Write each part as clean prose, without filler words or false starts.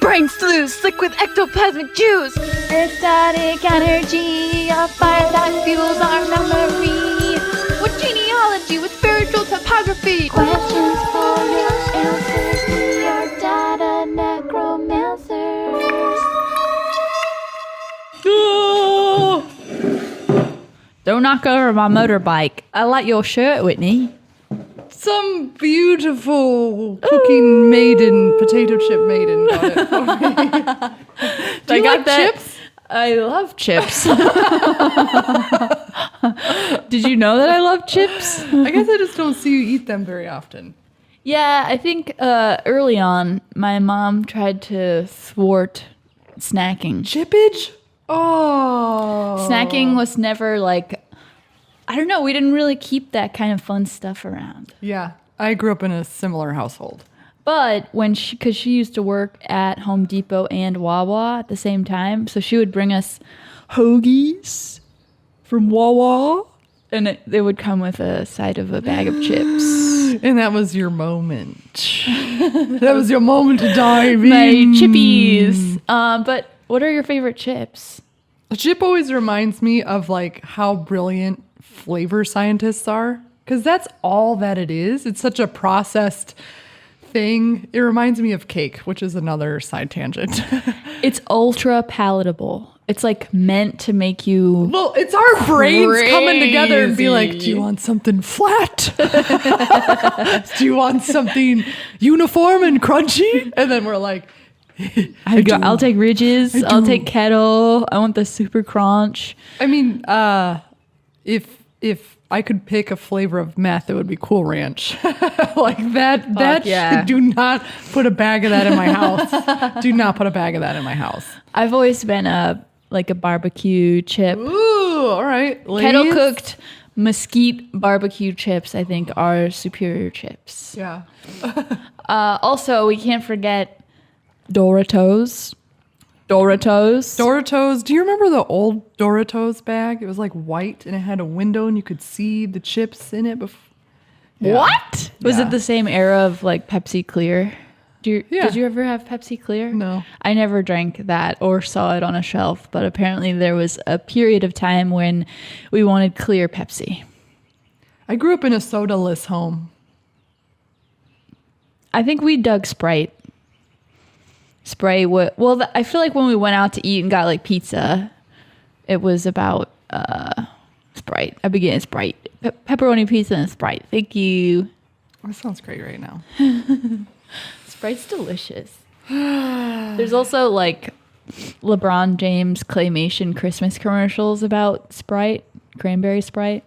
brain sluice, slick with ectoplasmic juice. Ecstatic energy, a fire that fuels our memory. With genealogy, with spiritual topography. Questions for your answers, we are data necromancers. Don't knock over my motorbike. I like your shirt, Whitney. Some beautiful cooking maiden, potato chip maiden got it for me. Do you like chips? I love chips. Did you know that I love chips? I guess I just don't see you eat them very often. Yeah, I think early on, my mom tried to thwart snacking. Chippage? Oh. Snacking was never like, I don't know, we didn't really keep that kind of fun stuff around. Yeah, I grew up in a similar household. But because she used to work at Home Depot and Wawa at the same time, so she would bring us hoagies from Wawa, and they would come with a side of a bag of chips. And that was your moment. That was your moment to dive in. My chippies. But what are your favorite chips? A chip always reminds me of like how brilliant flavor scientists are, because that's all that it is. It's such a processed thing. It reminds me of cake, which is another side tangent. It's ultra palatable. It's like meant to make you. Well, it's our brains coming together and be like, do you want something flat? Do you want something uniform and crunchy? And then we're like, I'll take Ridges. I'll take Kettle. I want the super crunch. I mean, if I could pick a flavor of meth, it would be Cool Ranch. Like that. Yeah. Do not put a bag of that in my house. Do not put a bag of that in my house. I've always been a barbecue chip. Ooh, all right. Kettle cooked mesquite barbecue chips, I think, are superior chips. Yeah. Also, we can't forget Doritos. Doritos. Do you remember the old Doritos bag? It was like white and it had a window and you could see the chips in it. Yeah. What? Was Yeah. it the same era of like Pepsi Clear? Did you ever have Pepsi Clear? No. I never drank that or saw it on a shelf, but apparently there was a period of time when we wanted clear Pepsi. I grew up in a soda-less home. I think we dug Sprite. I feel like when we went out to eat and got like pizza, it was about Sprite. I began Sprite. Pepperoni pizza and Sprite. Thank you. That sounds great right now. Sprite's delicious. There's also like LeBron James claymation Christmas commercials about Sprite, cranberry Sprite.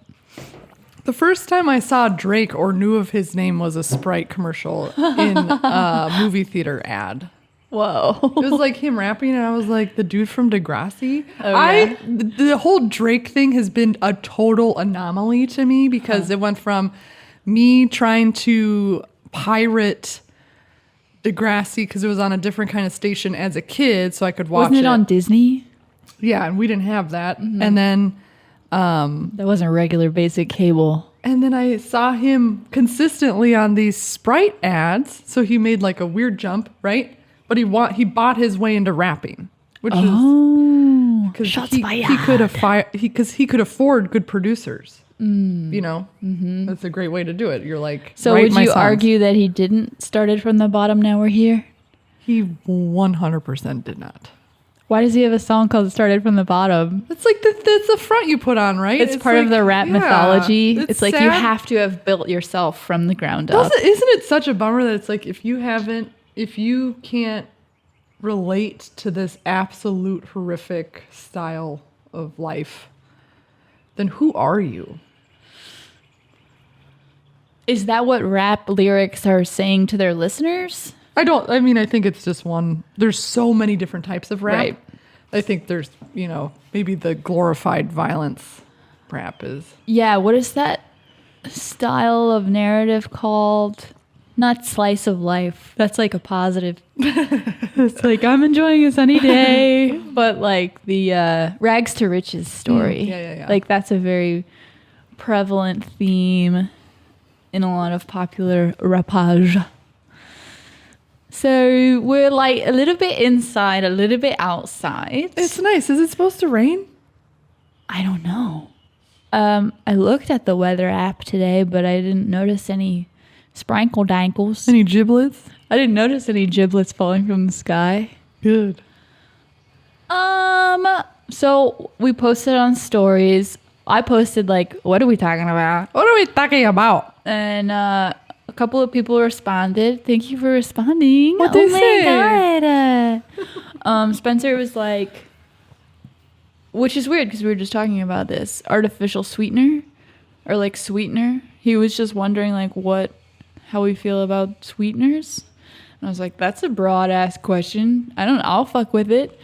The first time I saw Drake or knew of his name was a Sprite commercial in a movie theater ad. Whoa. It was like him rapping, and I was like, the dude from Degrassi. Oh, yeah. The whole Drake thing has been a total anomaly to me because it went from me trying to pirate Degrassi because it was on a different kind of station as a kid, so I could watch it. Wasn't it on Disney? Yeah, and we didn't have that. Mm-hmm. And then that wasn't regular basic cable. And then I saw him consistently on these Sprite ads, so he made like a weird jump, right? But he bought his way into rapping, which is because he could afford good producers. You know, That's a great way to do it. You're like, so would you argue that he didn't started from the bottom? Now we're here. He 100% did not. Why does he have a song called "Started from the Bottom"? It's like that's the front you put on, right? It's part like, of the rap mythology. It's like sad. you have to have built yourself from the ground up. Isn't it such a bummer that it's like if you can't relate to this absolute horrific style of life, then who are you? Is that what rap lyrics are saying to their listeners? I think it's just one. There's so many different types of rap. Right. I think there's, maybe the glorified violence rap is. Yeah, what is that style of narrative called? Not slice of life. That's like a positive. It's like, I'm enjoying a sunny day. But like the rags to riches story. Yeah. Like that's a very prevalent theme in a lot of popular rapage. So we're like a little bit inside, a little bit outside. It's nice. Is it supposed to rain? I don't know. I looked at the weather app today, but I didn't notice any sprinkle dankles. Any giblets? I didn't notice any giblets falling from the sky. Good. So we posted on stories. I posted like, what are we talking about? What are we talking about? And a couple of people responded. Thank you for responding. What'd they say? My God. Spencer was like, which is weird because we were just talking about this artificial sweetener or like sweetener. He was just wondering like how we feel about sweeteners. And I was like, that's a broad ass question. I'll fuck with it.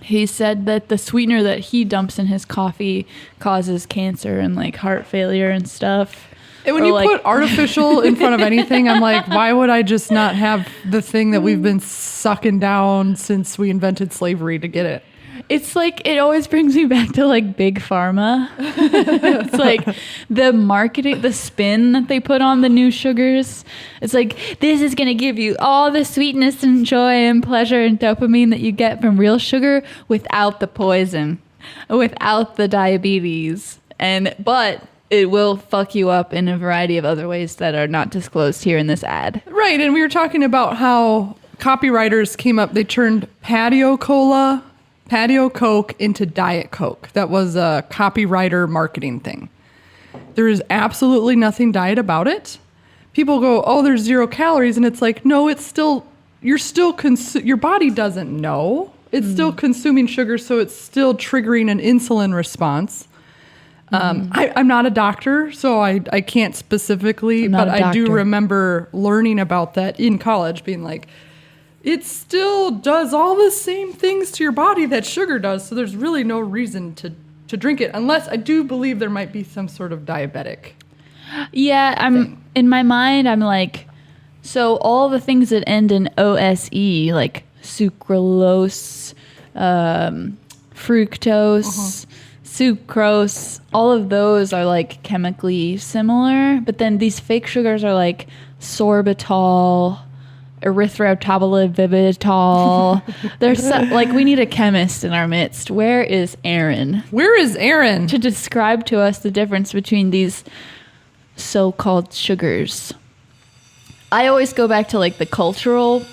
He said that the sweetener that he dumps in his coffee causes cancer and like heart failure and stuff. And when you put artificial in front of anything, I'm like, why would I just not have the thing that we've been sucking down since we invented slavery to get it? It's like, it always brings me back to like big pharma. It's like the marketing, the spin that they put on the new sugars. It's like, this is going to give you all the sweetness and joy and pleasure and dopamine that you get from real sugar without the poison, without the diabetes. But it will fuck you up in a variety of other ways that are not disclosed here in this ad. Right. And we were talking about how copywriters came up, they turned Patio Coke into Diet Coke. That was a copywriter marketing thing. There is absolutely nothing diet about it. People go, oh, there's 0 calories. And it's like, no, it's still, your body doesn't know. It's still consuming sugar, so it's still triggering an insulin response. I'm not a doctor, so I can't specifically, but I do remember learning about that in college, being like, it still does all the same things to your body that sugar does, so there's really no reason to drink it, unless I do believe there might be some sort of diabetic. Yeah, in my mind, I'm like, so all the things that end in OSE, like sucralose, fructose, sucrose, all of those are like chemically similar, but then these fake sugars are like sorbitol, erythrotabletol. There's like, we need a chemist in our midst. Where is Aaron? To describe to us the difference between these so-called sugars. I always go back to like the cultural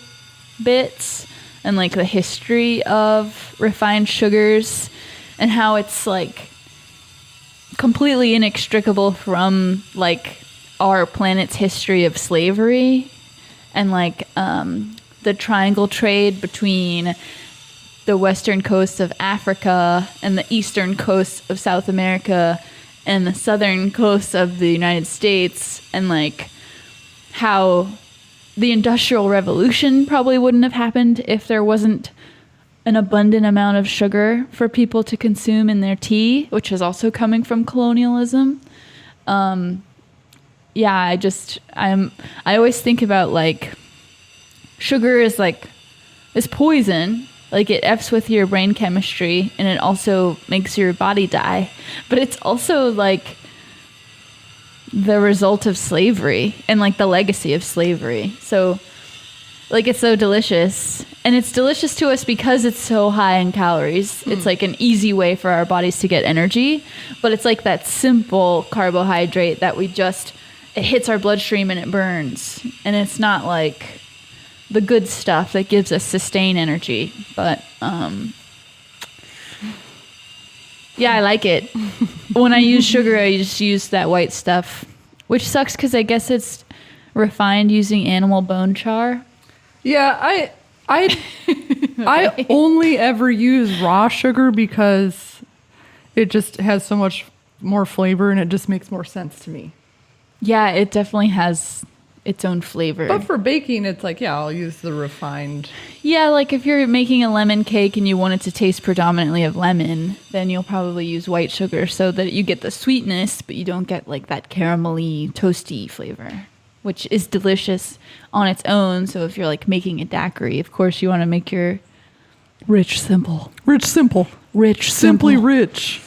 bits and like the history of refined sugars and how it's like completely inextricable from like our planet's history of slavery and like the triangle trade between the western coast of Africa and the eastern coast of South America and the southern coast of the United States, and like how the Industrial Revolution probably wouldn't have happened if there wasn't an abundant amount of sugar for people to consume in their tea, which is also coming from colonialism. I always think about like sugar is poison. Like it F's with your brain chemistry and it also makes your body die. But it's also like the result of slavery and like the legacy of slavery. So like it's so delicious, and it's delicious to us because it's so high in calories. It's like an easy way for our bodies to get energy, but it's like that simple carbohydrate that it hits our bloodstream and it burns. And it's not like the good stuff that gives us sustained energy. But yeah, I like it. When I use sugar, I just use that white stuff, which sucks because I guess it's refined using animal bone char. Yeah, I only ever use raw sugar because it just has so much more flavor and it just makes more sense to me. Yeah, it definitely has its own flavor. But for baking, it's like, yeah, I'll use the refined. Yeah, like if you're making a lemon cake and you want it to taste predominantly of lemon, then you'll probably use white sugar so that you get the sweetness, but you don't get like that caramelly, toasty flavor, which is delicious on its own. So if you're like making a daiquiri, of course you want to make your rich simple. Simply rich.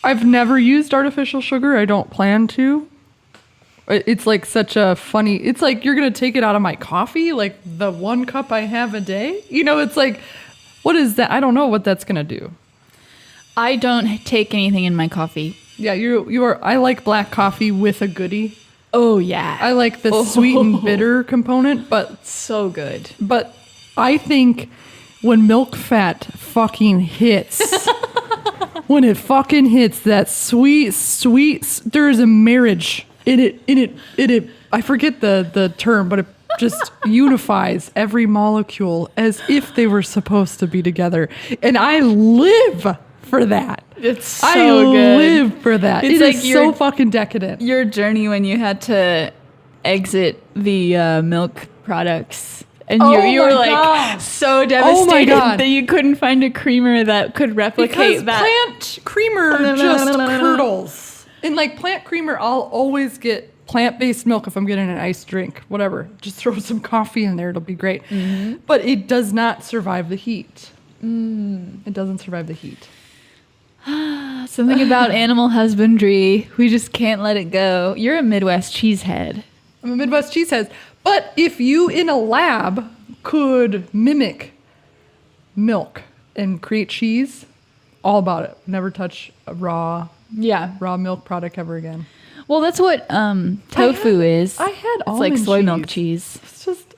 I've never used artificial sugar. I don't plan to. It's like such a funny, it's like you're going to take it out of my coffee, like the 1 cup I have a day. You know, it's like, what is that? I don't know what that's going to do. I don't take anything in my coffee. Yeah, you are. I like black coffee with a goodie. Oh, yeah. I like the sweet and bitter component, but so good. But I think when milk fat fucking hits, when it fucking hits that sweet, there's a marriage in it. I forget the term, but it just unifies every molecule as if they were supposed to be together. And I live for that. It's so I good. live for that. It's It like is so fucking decadent. Your journey when you had to exit the milk products. And you were like so devastated that you couldn't find a creamer that could replicate because that. Plant creamer just curdles. And like plant creamer, I'll always get plant-based milk if I'm getting an iced drink, whatever. Just throw some coffee in there, it'll be great. Mm-hmm. But it does not survive the heat. It doesn't survive the heat. Something about animal husbandry. We just can't let it go. You're a Midwest cheesehead. I'm a Midwest cheesehead. But if you in a lab could mimic milk and create cheese, all about it. Never touch a raw milk product ever again. Well, that's what tofu is. I had it's like soy milk cheese. It's just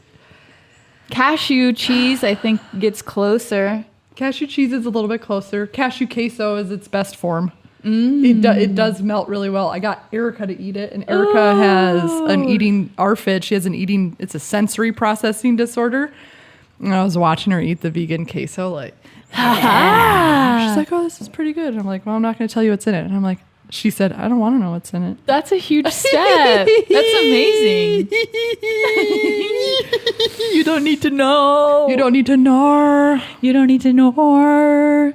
cashew cheese. I think gets closer. Cashew cheese is a little bit closer. Cashew queso is its best form. It does melt really well. I got Erica to eat it, and Erica has an eating ARFID. She has it's a sensory processing disorder. And I was watching her eat the vegan queso, like, she's like, oh, this is pretty good. And I'm like, well, I'm not going to tell you what's in it. And I'm like, she said, I don't want to know what's in it. That's a huge step. That's amazing. You don't need to know. You don't need to know. You don't need to know.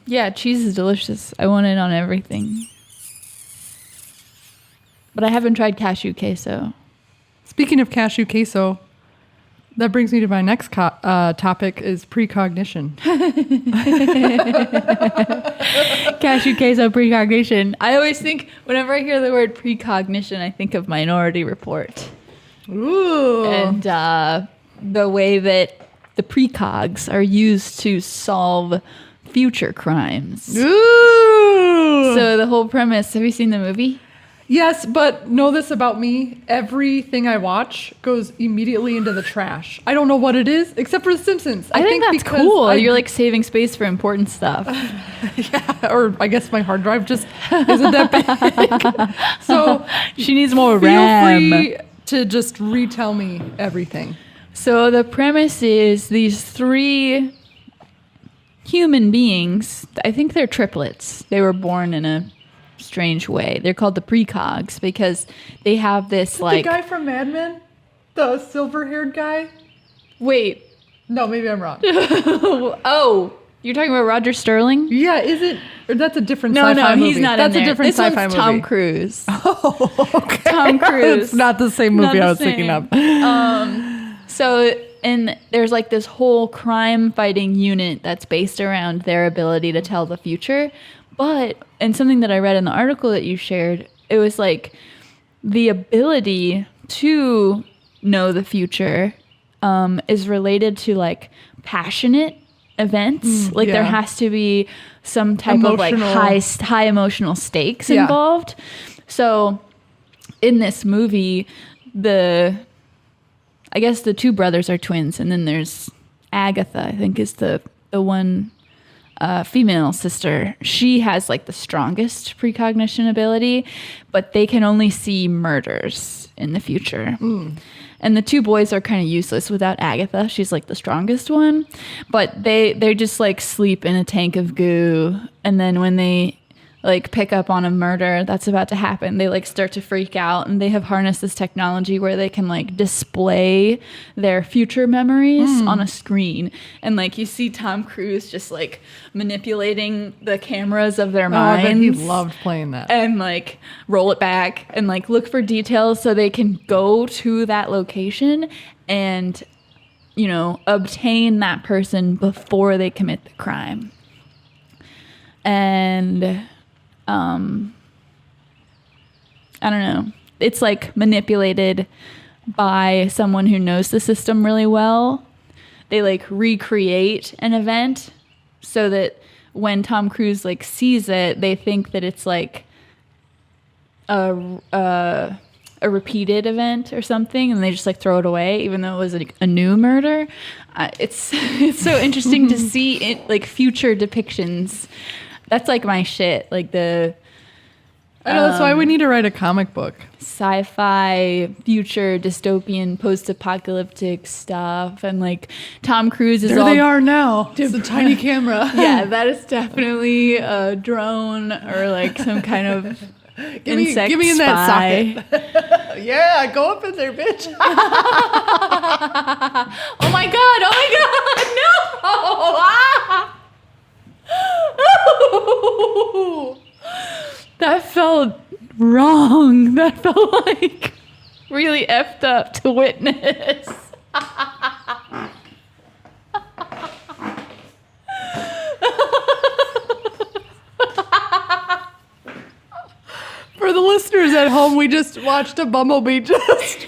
Yeah, cheese is delicious. I want it on everything. But I haven't tried cashew queso. Speaking of cashew queso, that brings me to my next topic is precognition. Cashew queso precognition. I always think, whenever I hear the word precognition, I think of Minority Report. Ooh. And the way that the precogs are used to solve future crimes. Ooh. So the whole premise, have you seen the movie? Yes, but know this about me. Everything I watch goes immediately into the trash. I don't know what it is, except for The Simpsons. I think that's cool. You're like saving space for important stuff. Yeah, or I guess my hard drive just isn't that big. So she needs more RAM. Feel free to just retell me everything. So the premise is these 3 human beings, I think they're triplets. They were born in a strange way. They're called the precogs because they have this like... The guy from Mad Men? The silver-haired guy? Wait. No, maybe I'm wrong. Oh, you're talking about Roger Sterling? Yeah, is it? Or that's a different sci-fi movie. No, he's not in there. That's a different sci-fi movie. Tom Cruise. Oh, okay. Tom Cruise. It's not the same movie I was thinking of. And there's like this whole crime fighting unit that's based around their ability to tell the future. And something that I read in the article that you shared, it was like the ability to know the future is related to like passionate events. There has to be some type of like high emotional stakes involved. So in this movie, I guess the 2 brothers are twins, and then there's Agatha, I think is the one female sister. She has like the strongest precognition ability, but they can only see murders in the future. And the 2 boys are kind of useless without Agatha. She's like the strongest one, but they just like sleep in a tank of goo, and then when they like pick up on a murder that's about to happen, they like start to freak out, and they have harnessed this technology where they can like display their future memories on a screen. And like you see Tom Cruise just like manipulating the cameras of their minds. I bet he loved playing that. And like roll it back and like look for details so they can go to that location and, you know, obtain that person before they commit the crime. And I don't know. It's like manipulated by someone who knows the system really well. They like recreate an event so that when Tom Cruise like sees it, they think that it's like a repeated event or something, and they just like throw it away, even though it was a new murder. It's so interesting to see it like future depictions. That's like my shit. Like the I know, that's why we need to write a comic book. Sci-fi, future, dystopian, post-apocalyptic stuff, and like Tom Cruise is There all they are now. It's a tiny camera. Yeah, that is definitely a drone or like some kind of insect give me in spy. that socket. Yeah, go up in there, bitch. Oh my god! Oh my god! No! That felt wrong. That felt like really effed up to witness. For the listeners at home, we just watched a bumblebee just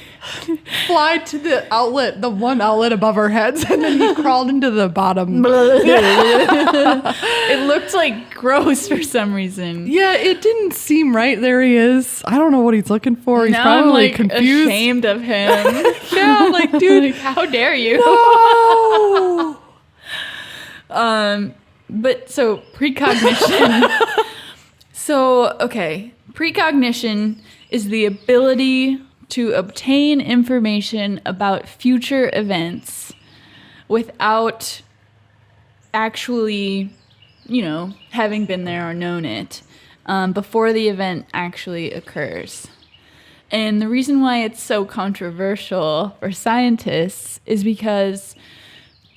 fly to the outlet, the one outlet above our heads, and then he crawled into the bottom. It looked like gross for some reason. Yeah, it didn't seem right. There he is. I don't know what he's looking for. He's Now probably I'm like confused. ashamed of him. Yeah, I'm like, dude, Like, how dare you? no. But so precognition. Precognition is the ability to obtain information about future events without actually, having been there or known it before the event actually occurs. And the reason why it's so controversial for scientists is because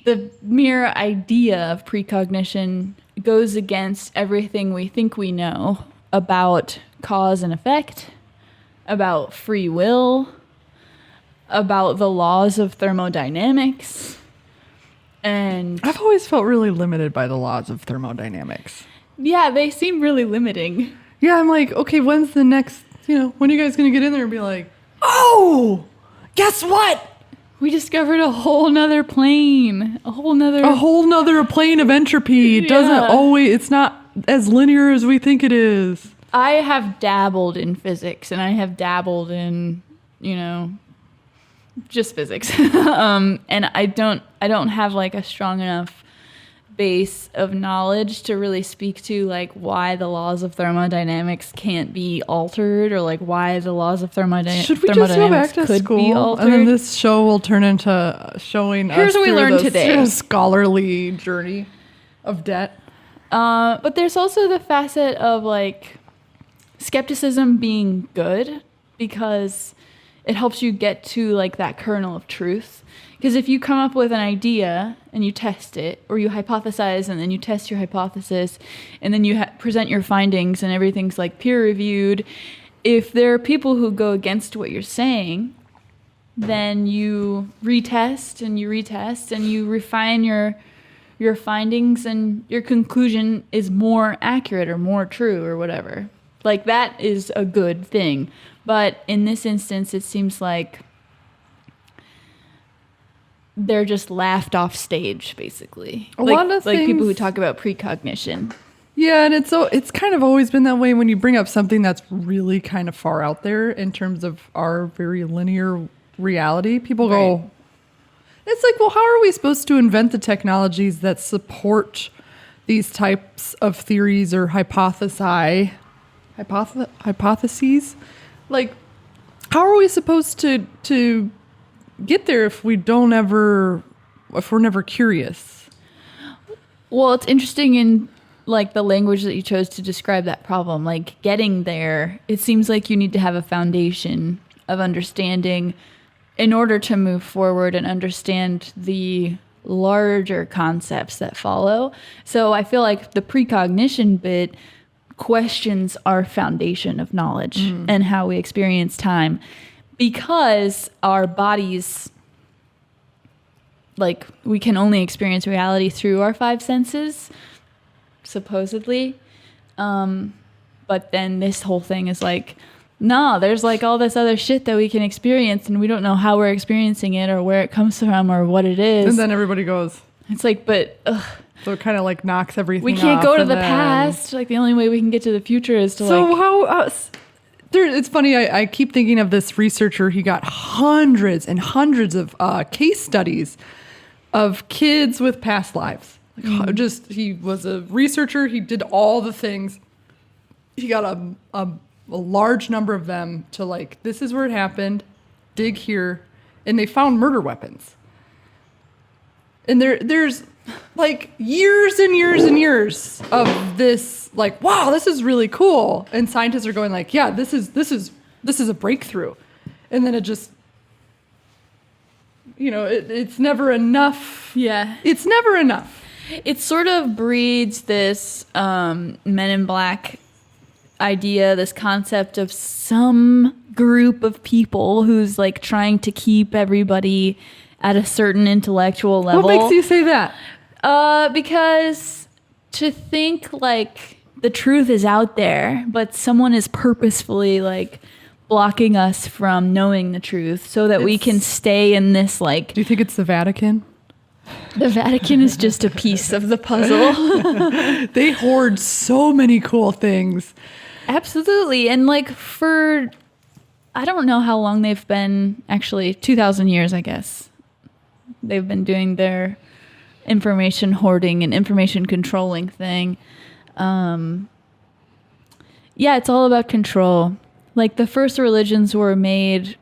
the mere idea of precognition goes against everything we think we know about cause and effect, about free will, about the laws of thermodynamics. And I've always felt really limited by the laws of thermodynamics. yeah, they seem really limiting. Yeah, I'm like, okay, when's the next, when are you guys going to get in there and be like, oh, guess what? We discovered a whole nother plane, a whole nother plane of entropy. It doesn't Yeah. always, it's not as linear as we think it is. I have dabbled in physics, and I have dabbled in, just physics. And I don't have like a strong enough base of knowledge to really speak to like why the laws of thermodynamics can't be altered, or like why the laws of thermodynamics Should we just go back to could be school? altered. And then this show will turn into showing Here's us what we through learned this, today. Scholarly journey of debt. But there's also the facet of like skepticism being good, because it helps you get to like that kernel of truth. Because if you come up with an idea and you test it, or you hypothesize and then you test your hypothesis, and then you present your findings and everything's like peer reviewed, if there are people who go against what you're saying, then you retest and you refine your findings, and your conclusion is more accurate or more true or whatever. Like, that is a good thing. But in this instance, it seems like they're just laughed off stage, basically. A lot of like people who things- talk about precognition. Yeah, and it's kind of always been that way when you bring up something that's really kind of far out there in terms of our very linear reality. People go, Right. it's like, well, how are we supposed to invent the technologies that support these types of theories or hypotheses? Like, how are we supposed to get there if we're never curious? Well, it's interesting in like the language that you chose to describe that problem. Like, getting there, it seems like you need to have a foundation of understanding in order to move forward and understand the larger concepts that follow. So I feel like the precognition bit questions our foundation of knowledge and how we experience time, because our bodies, like, we can only experience reality through our five senses, supposedly. But then this whole thing is like, no, there's like all this other shit that we can experience and we don't know how we're experiencing it or where it comes from or what it is. And then everybody goes. It's like, but So it kind of like knocks everything we can't off, go to and the then- past. Like the only way we can get to the future is to So like. how... it's funny, I keep thinking of this researcher. He got hundreds and hundreds of case studies of kids with past lives. Like, he was a researcher. He did all the things. He got a large number of them to like, this is where it happened, dig here. And they found murder weapons. And there's like years and years and years of this, like, wow, this is really cool. And scientists are going like, yeah, this is a breakthrough. And then it just, it's never enough. Yeah. It's never enough. It sort of breeds this Men in Black idea, this concept of some group of people who's like trying to keep everybody at a certain intellectual level. What makes you say that? Because to think like the truth is out there, but someone is purposefully like blocking us from knowing the truth so that we can stay in this like... Do you think it's the Vatican? The Vatican is just a piece of the puzzle. They hoard so many cool things. Absolutely. And like for, I don't know how long they've been, actually 2,000 years, I guess. They've been doing their information hoarding and information controlling thing. Yeah, it's all about control. Like the first religions were made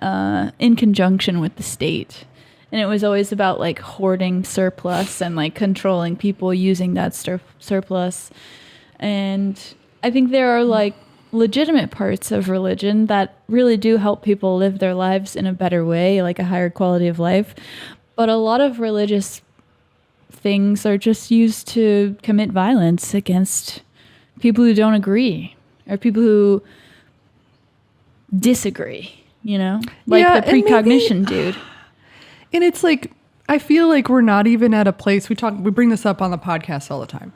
in conjunction with the state. And it was always about like hoarding surplus and like controlling people using that surplus. And I think there are like legitimate parts of religion that really do help people live their lives in a better way, like a higher quality of life. But a lot of religious things are just used to commit violence against people who don't agree or people who disagree, like Yeah, the and precognition dude. And it's like, I feel like we're not even at a place, we bring this up on the podcast all the time.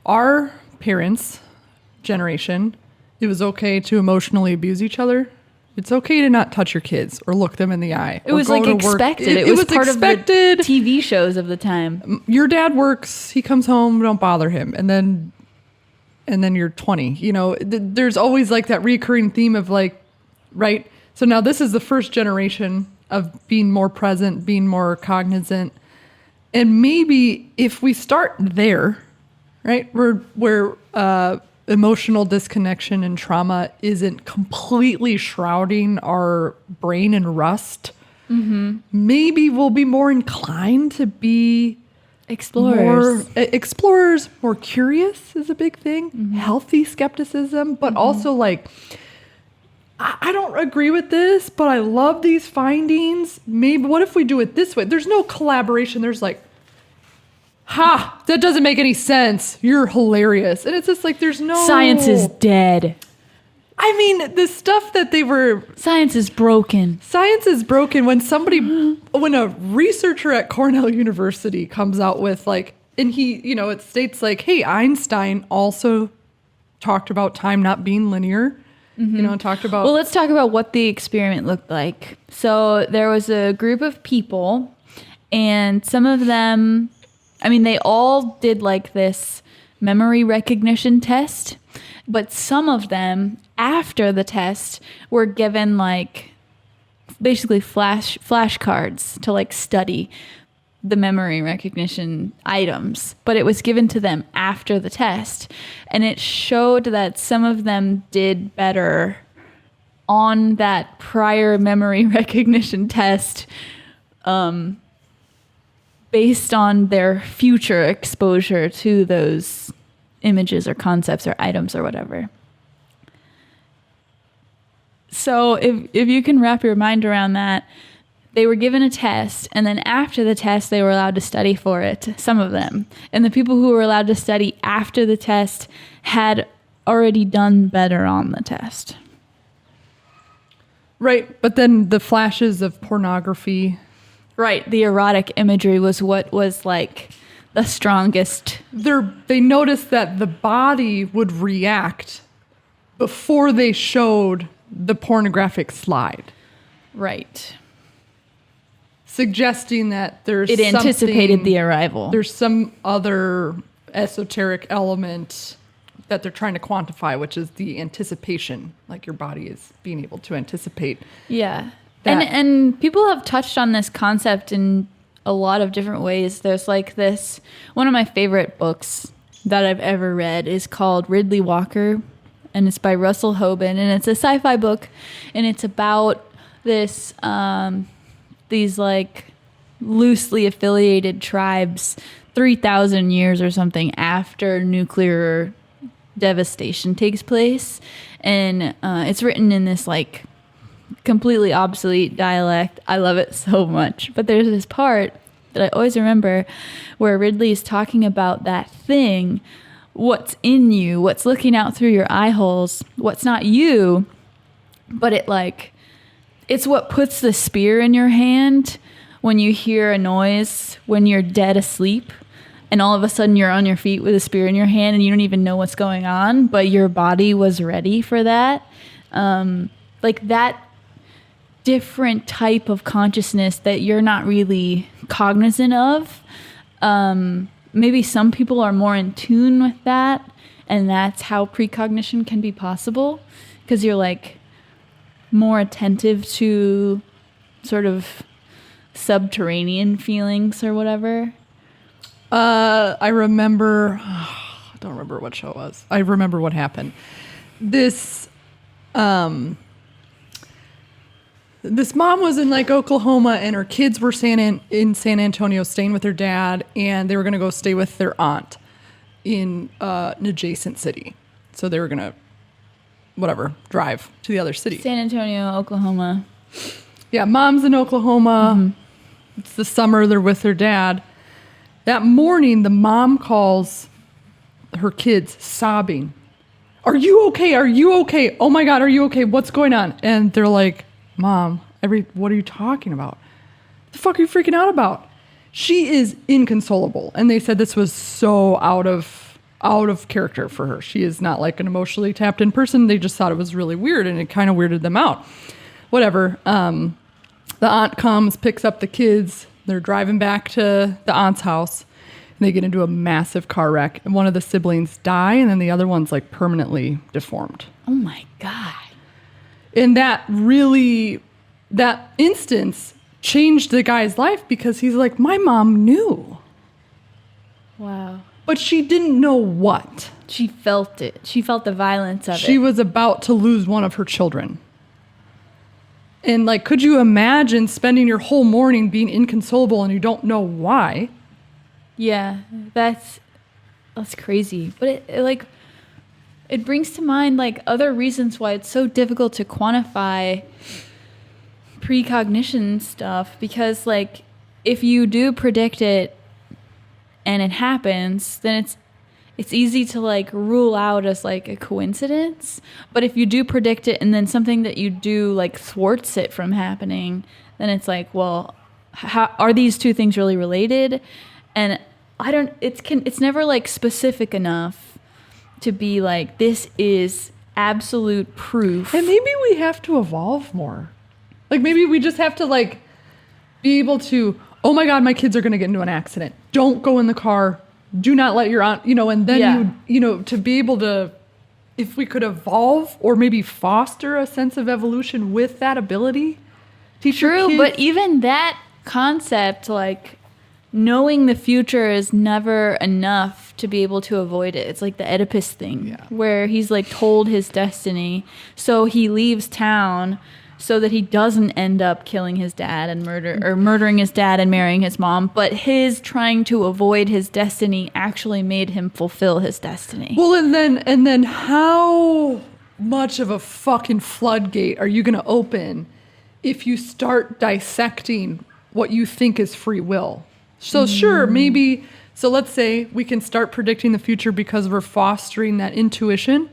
Our parents' generation, it was okay to emotionally abuse each other. It's okay to not touch your kids or look them in the eye. It was like expected. It was part expected. of the TV shows of the time. Your dad works, he comes home, don't bother him. And then you're 20. There's always like that recurring theme of like, right? So now this is the first generation of being more present, being more cognizant. And maybe if we start there, right, where emotional disconnection and trauma isn't completely shrouding our brain in rust, maybe we'll be more inclined to be explorers, more curious is a big thing, healthy skepticism, but also like, I don't agree with this, but I love these findings. Maybe what if we do it this way? There's no collaboration. There's like, ha, that doesn't make any sense. You're hilarious. And it's just like, there's no... Science is dead. I mean, the stuff that they were... Science is broken. Science is broken when a researcher at Cornell University comes out with like, and he, it states like, hey, Einstein also talked about time not being linear. Talked about... Well, let's talk about what the experiment looked like. So there was a group of people, and some of them, they all did like this memory recognition test, but some of them, after the test, were given like basically flashcards to like study the memory recognition items, but it was given to them after the test. And it showed that some of them did better on that prior memory recognition test based on their future exposure to those images or concepts or items or whatever. So if you can wrap your mind around that, they were given a test, and then after the test, they were allowed to study for it, some of them. And the people who were allowed to study after the test had already done better on the test. Right, but then the flashes of pornography. Right, the erotic imagery was what was like the strongest. They noticed that the body would react before they showed the pornographic slide. Right. Suggesting that It anticipated the arrival. There's some other esoteric element that they're trying to quantify, which is the anticipation. Like your body is being able to anticipate. Yeah. That. And people have touched on this concept in a lot of different ways. There's like this, one of my favorite books that I've ever read is called Ridley Walker, and it's by Russell Hoban, and it's a sci-fi book, and it's about this these like loosely affiliated tribes 3,000 years or something after nuclear devastation takes place, and it's written in this like completely obsolete dialect. I love it so much. But there's this part that I always remember where Ridley is talking about that thing, what's in you, what's looking out through your eye holes, what's not you, but it's what puts the spear in your hand when you hear a noise when you're dead asleep, and all of a sudden you're on your feet with a spear in your hand and you don't even know what's going on, but your body was ready for that. Like that different type of consciousness that you're not really cognizant of. Maybe some people are more in tune with that, and that's how precognition can be possible, because you're like more attentive to sort of subterranean feelings or whatever. I remember, I don't remember what show it was. I remember what happened. This mom was in like Oklahoma, and her kids were in San Antonio staying with their dad, and they were going to go stay with their aunt in an adjacent city. So they were going to, drive to the other city. San Antonio, Oklahoma. Yeah, mom's in Oklahoma. Mm-hmm. It's the summer. They're with their dad. That morning, the mom calls her kids sobbing. Are you okay? Are you okay? Oh my God, are you okay? What's going on? And they're like, Mom, what are you talking about? What the fuck are you freaking out about? She is inconsolable. And they said this was so out of character for her. She is not like an emotionally tapped in person. They just thought it was really weird, and it kind of weirded them out. Whatever. The aunt comes, picks up the kids. They're driving back to the aunt's house, and they get into a massive car wreck, and one of the siblings die, and then the other one's like permanently deformed. Oh my God. And that instance changed the guy's life, because he's like, my mom knew. Wow. But she didn't know what. She felt it. She felt the violence of it. She was about to lose one of her children. And like, could you imagine spending your whole morning being inconsolable and you don't know why? Yeah, that's crazy. But it brings to mind like other reasons why it's so difficult to quantify precognition stuff, because like if you do predict it and it happens, then it's easy to like rule out as like a coincidence. But if you do predict it and then something that you do like thwarts it from happening, then it's like, well, how are these two things really related? And it's never like specific enough to be like, this is absolute proof. And maybe we have to evolve more. Like maybe we just have to like be able to, oh my God, my kids are going to get into an accident. Don't go in the car. Do not let your aunt, and then to be able to, if we could evolve or maybe foster a sense of evolution with that ability. True, but even that concept, like knowing the future is never enough to be able to avoid it. It's like the Oedipus thing, where he's like told his destiny, so he leaves town so that he doesn't end up killing his dad and murdering his dad and marrying his mom. But his trying to avoid his destiny actually made him fulfill his destiny. Well, and then how much of a fucking floodgate are you going to open if you start dissecting what you think is free will? So sure, maybe, so let's say we can start predicting the future because we're fostering that intuition.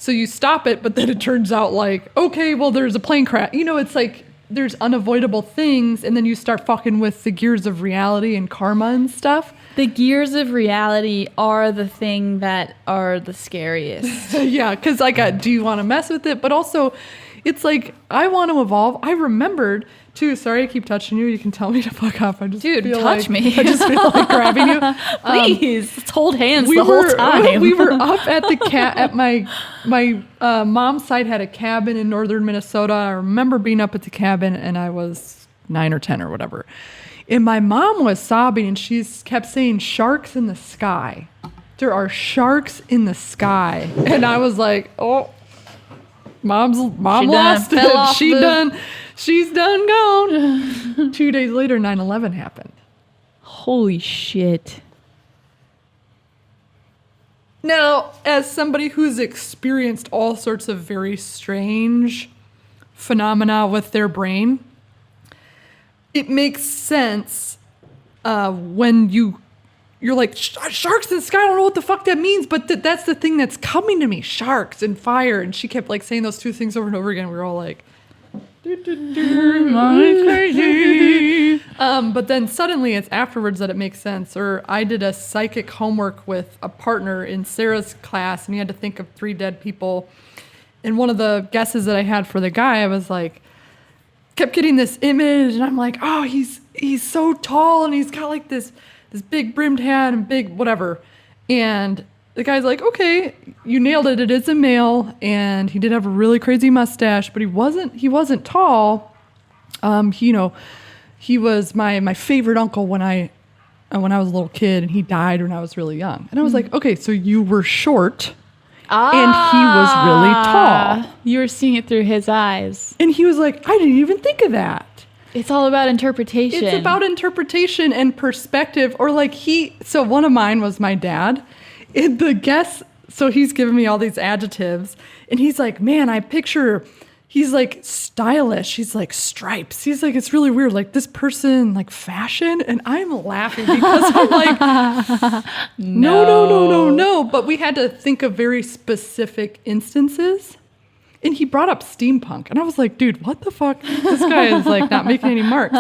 So you stop it, but then it turns out like, okay, well, there's a plane crash. It's like there's unavoidable things, and then you start fucking with the gears of reality and karma and stuff. The gears of reality are the thing that are the scariest. Yeah, because do you want to mess with it? But also, it's like, I want to evolve. I remembered, too, sorry I keep touching you. You can tell me to fuck off. I just Dude, feel touch me. I just feel like grabbing you. Please, let's hold hands the whole time. We were up at at my mom's side had a cabin in northern Minnesota. I remember being up at the cabin, and I was 9 or 10 or whatever. And my mom was sobbing, and she kept saying, "Sharks in the sky. There are sharks in the sky." And I was like, "Oh, mom lost it. She's done gone." 2 days later, 9/11 happened. Holy shit. Now, as somebody who's experienced all sorts of very strange phenomena with their brain, it makes sense when you're like, sharks in the sky, I don't know what the fuck that means, but that's the thing that's coming to me, sharks and fire. And she kept like saying those two things over and over again. We were all like, Mommy's crazy. But then suddenly it's afterwards that it makes sense. Or I did a psychic homework with a partner in Sarah's class, and you had to think of 3 dead people. And one of the guesses that I had for the guy, I was like, kept getting this image, and I'm like, oh, he's so tall, and he's got like this big brimmed hat and big whatever. And the guy's like, okay, you nailed it. It is a male, and he did have a really crazy mustache, but he wasn't tall. He was my favorite uncle when I was a little kid, and he died when I was really young. And I was like, okay, so you were short. And he was really tall. You were seeing it through his eyes. And he was like, I didn't even think of that. It's all about interpretation. It's about interpretation and perspective. Or like so one of mine was my dad. So he's giving me all these adjectives. And he's like, man, he's like stylish. He's like stripes. He's like, it's really weird. Like this person, like fashion. And I'm laughing because I'm like, no. But we had to think of very specific instances. And he brought up steampunk. And I was like, dude, what the fuck? This guy is like not making any marks.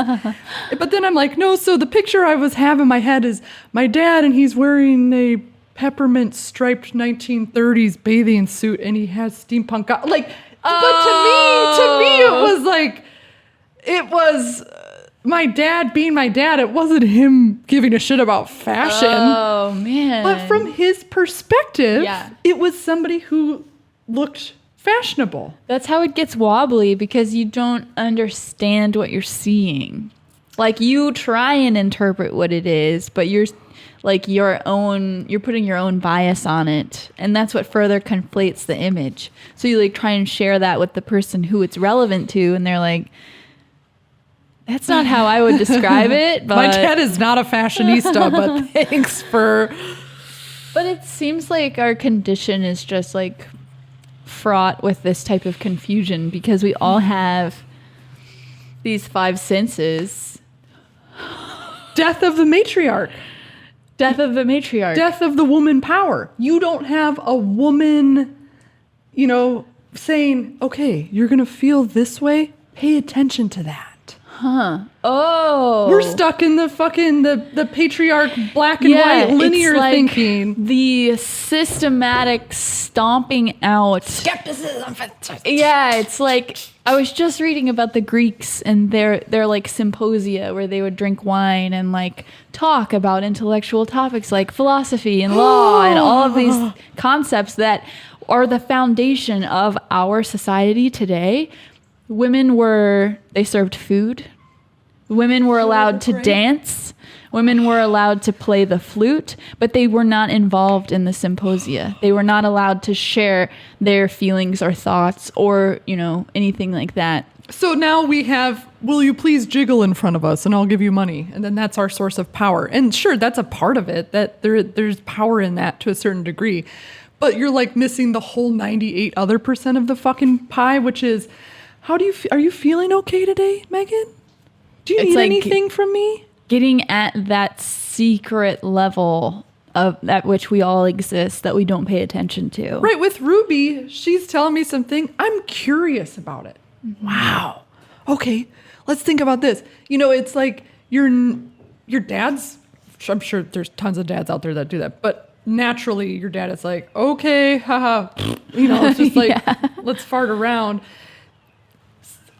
But then I'm like, no, so the picture I have in my head is my dad, and he's wearing a peppermint striped 1930s bathing suit, and he has steampunk. But to me, it was my dad being my dad. It wasn't him giving a shit about fashion. Oh, man. But from his perspective, it was somebody who looked fashionable. That's how it gets wobbly, because you don't understand what you're seeing. Like, you try and interpret what it is, but you're putting your own bias on it, and that's what further conflates the image. So you like try and share that with the person who it's relevant to, and they're like, that's not how I would describe it. But my dad is not a fashionista, but thanks for. But it seems like our condition is just like fraught with this type of confusion, because we all have these 5 senses. Death of the matriarch. Death of the matriarch. Death of the woman power. You don't have a woman, saying, okay, you're going to feel this way. Pay attention to that. Huh. Oh. We're stuck in the fucking, the patriarch black and white linear it's like thinking. The systematic stomping out. Skepticism. Yeah, it's like, I was just reading about the Greeks and their like symposia where they would drink wine and like talk about intellectual topics like philosophy and law and all of these concepts that are the foundation of our society today. They served food. Women were allowed to dance. Women were allowed to play the flute, but they were not involved in the symposia. They were not allowed to share their feelings or thoughts or, anything like that. So now we have, will you please jiggle in front of us and I'll give you money? And then that's our source of power. And sure, that's a part of it, that there's power in that to a certain degree. But you're like missing the whole 98% of the fucking pie, which is, are you feeling okay today, Megan? Do you need anything from me? Getting at that secret level at which we all exist that we don't pay attention to. Right, with Ruby, she's telling me something. I'm curious about it. Mm-hmm. Wow. Okay, let's think about this. It's like your dad's I'm sure there's tons of dads out there that do that, but naturally your dad is like, okay, haha, it's just like, let's fart around.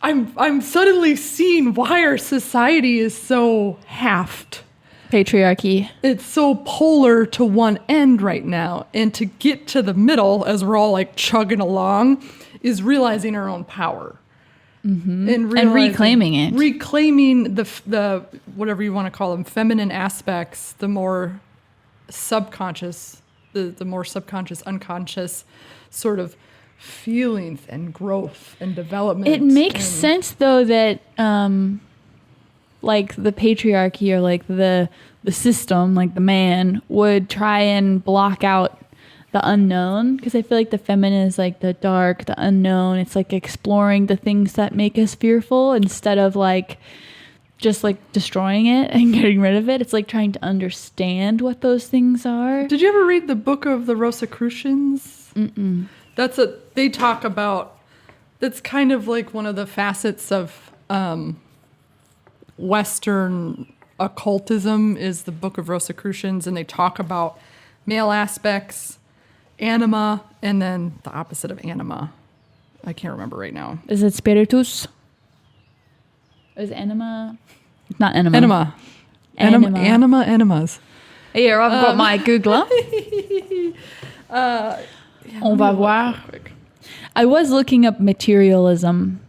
I'm suddenly seeing why our society is so halved. Patriarchy. It's so polar to one end right now. And to get to the middle, as we're all like chugging along, is realizing our own power. Mm-hmm. And reclaiming it. Reclaiming the whatever you want to call them, feminine aspects, the more subconscious, the more subconscious, unconscious sort of feelings and growth and development. It makes sense though that like the patriarchy or like the system, like the man would try and block out the unknown, because I feel like the feminine is like the dark, the unknown. It's like exploring the things that make us fearful instead of like just like destroying it and getting rid of it. It's like trying to understand what those things are. Did you ever read the book of the Rosicrucians? Mm-mm. They talk about, that's kind of like one of the facets of Western occultism is the book of Rosicrucians, and they talk about male aspects, anima, and then the opposite of anima. I can't remember right now. Is it spiritus? Is anima? Not enema. Enema. Enema. Anima, enemas. Here, I've got my Googler. On va voir. I was looking up materialism.